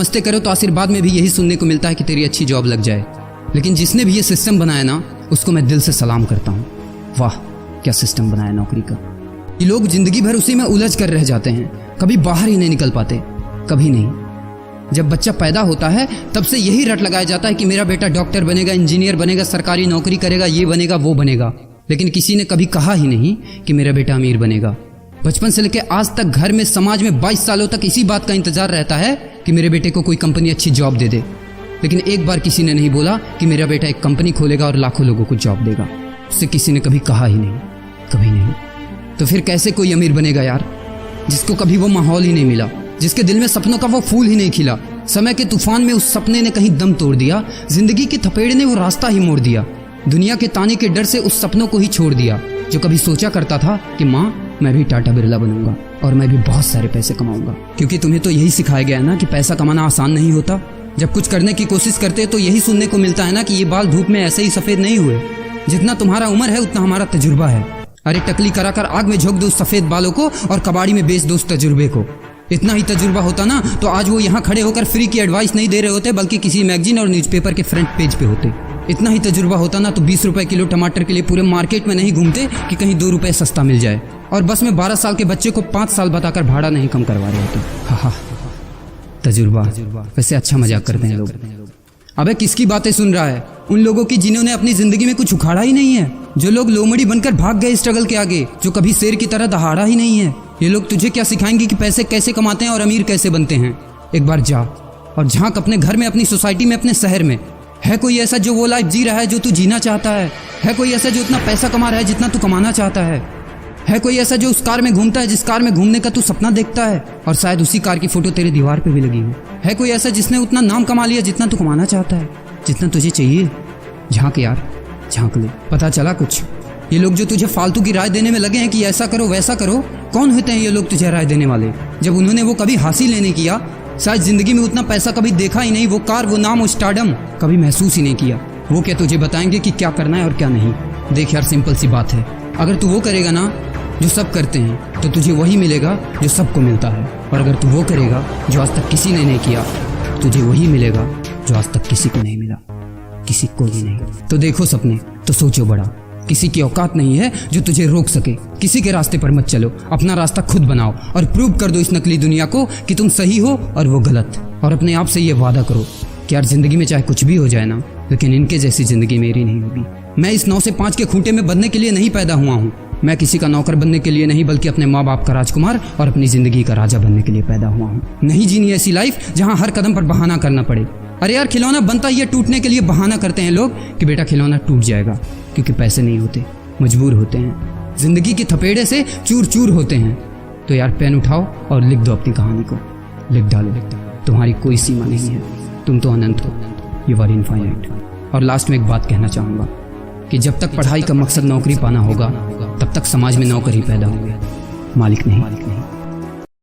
मस्ते करो तो आशीर्वाद में भी यही सुनने को मिलता है कि तेरी अच्छी जॉब लग जाए। लेकिन जिसने भी ये सिस्टम बनाया ना, उसको मैं दिल से सलाम करता हूँ। वाह क्या सिस्टम बनाया नौकरी का। ये लोग जिंदगी भर उसी में उलझ कर रह जाते हैं, कभी बाहर ही नहीं निकल पाते, कभी नहीं। जब बच्चा पैदा होता है तब से यही रट लगाया जाता है कि मेरा बेटा डॉक्टर बनेगा, इंजीनियर बनेगा, सरकारी नौकरी करेगा, ये बनेगा वो बनेगा। लेकिन किसी ने कभी कहा ही नहीं कि मेरा बेटा अमीर बनेगा। बचपन से लेकर आज तक घर में, समाज में 22 सालों तक इसी बात का इंतजार रहता है कि मेरे बेटे को कोई कंपनी अच्छी जॉब दे दे। लेकिन एक बार किसी ने नहीं बोला कि मेरा बेटा एक कंपनी खोलेगा और लाखों लोगों को जॉब देगा। उससे किसी ने कभी कहा ही नहीं, कभी नहीं। तो फिर कैसे कोई अमीर बनेगा यार, जिसको कभी वो माहौल ही नहीं मिला, जिसके दिल में सपनों का वो फूल ही नहीं खिला। समय के तूफान में उस सपने ने कहीं दम तोड़ दिया, जिंदगी के थपेड़े ने वो रास्ता ही मोड़ दिया। दुनिया के ताने के डर से उस सपनों को ही छोड़ दिया जो कभी सोचा करता था कि माँ मैं भी टाटा बिरला बनूंगा और मैं भी बहुत सारे पैसे कमाऊंगा। क्योंकि तुम्हें तो यही सिखाया गया है ना कि पैसा कमाना आसान नहीं होता। जब कुछ करने की कोशिश करते तो यही सुनने को मिलता है ना कि ये बाल धूप में ऐसे ही सफेद नहीं हुए। जितना तुम्हारा उम्र है उतना हमारा तजुर्बा है। अरे टकली कराकर आग में झोंक दो उस सफेद बालों को और कबाड़ी में बेच दो उस तजुर्बे को। इतना ही तजुर्बा होता ना तो आज वो यहाँ खड़े होकर फ्री की एडवाइस नहीं दे रहे होते, बल्कि किसी मैगजीन और न्यूज़पेपर के फ्रंट पेज पे होते। इतना ही तजुर्बा होता ना तो 20 रुपए किलो टमाटर के लिए पूरे मार्केट में नहीं घूमते कि कहीं 2 रुपए सस्ता मिल जाए। और बस में 12 साल के बच्चे को 5 साल बताकर भाड़ा नहीं कम करवा रहे होते। हा तजुर्बा। वैसे अच्छा मजाक करते हैं लोग। अबे किसकी बातें सुन रहा है? उन लोगों की जिन्होंने अपनी जिंदगी में कुछ उखाड़ा ही नहीं है, जो लोग लोमड़ी बनकर भाग गए स्ट्रगल के आगे, जो कभी शेर की तरह दहाड़ा ही नहीं है। ये लोग तुझे क्या सिखाएंगे कि पैसे कैसे कमाते हैं और अमीर कैसे बनते हैं। एक बार जा और झांक अपने घर में, अपनी सोसाइटी में, अपने शहर में। है कोई ऐसा जो वो लाइफ जी रहा है जो तू जीना चाहता है? है कोई ऐसा जो उतना पैसा कमा रहा है जितना तू कमाना चाहता है? है कोई ऐसा जो उस कार में घूमता है जिस कार में घूमने का तू सपना देखता है और शायद उसी कार की फोटो तेरे दीवार पे भी लगी हो? है कोई ऐसा जिसने उतना नाम कमा लिया जितना तू कमाना चाहता है, जितना तुझे चाहिए? झांक यार, झांक ले, पता चला कुछ। ये लोग जो तुझे फालतू की राय देने में लगे हैं कि ऐसा करो वैसा करो, कौन होते हैं ये लोग तुझे राय देने वाले? जब उन्होंने वो कभी हासिल ही नहीं किया, शायद जिंदगी में उतना पैसा कभी देखा ही नहीं, वो कार, वो नाम, वो स्टारडम कभी महसूस ही नहीं किया, वो क्या तुझे बताएंगे कि क्या करना है और क्या नहीं? देख यार, सिंपल सी बात है, अगर तू वो करेगा ना जो सब करते हैं तो तुझे वही मिलेगा जो सबको मिलता है। और अगर तू वो करेगा जो आज तक किसी ने नहीं किया, तुझे वही मिलेगा जो आज तक किसी को नहीं मिला, किसी को भी नहीं। तो देखो सपने तो सोचो बड़ा। किसी की औकात नहीं है जो तुझे रोक सके। किसी के रास्ते पर मत चलो, अपना रास्ता खुद बनाओ और प्रूव कर दो इस नकली दुनिया को कि तुम सही हो और वो गलत। और अपने आप से ये वादा करो कि यार जिंदगी में चाहे कुछ भी हो जाए ना, लेकिन इनके जैसी जिंदगी मेरी नहीं होगी। मैं इस 9 से 5 के खूंटे में बंधने के लिए नहीं पैदा हुआ हूँ। मैं किसी का नौकर बनने के लिए नहीं, बल्कि अपने माँ बाप का राजकुमार और अपनी जिंदगी का राजा बनने के लिए पैदा हुआ हूँ। नहीं जीनी ऐसी लाइफ जहाँ हर कदम पर बहाना करना पड़े। अरे यार, खिलौना बनता ही है टूटने के लिए। बहाना करते हैं लोग कि बेटा खिलौना टूट जाएगा, क्योंकि पैसे नहीं होते, मजबूर होते हैं, जिंदगी के थपेड़े से चूर चूर होते हैं। तो यार पेन उठाओ और लिख दो अपनी कहानी को, लिख डालो। तुम्हारी कोई सीमा नहीं है, तुम तो अनंत हो, यू आर इनफाइनाइट। और लास्ट में एक बात कहना चाहूँगा कि जब तक पढ़ाई का मकसद नौकरी पाना होगा, तब तक समाज में नौकर ही पैदा होंगे, मालिक नहीं।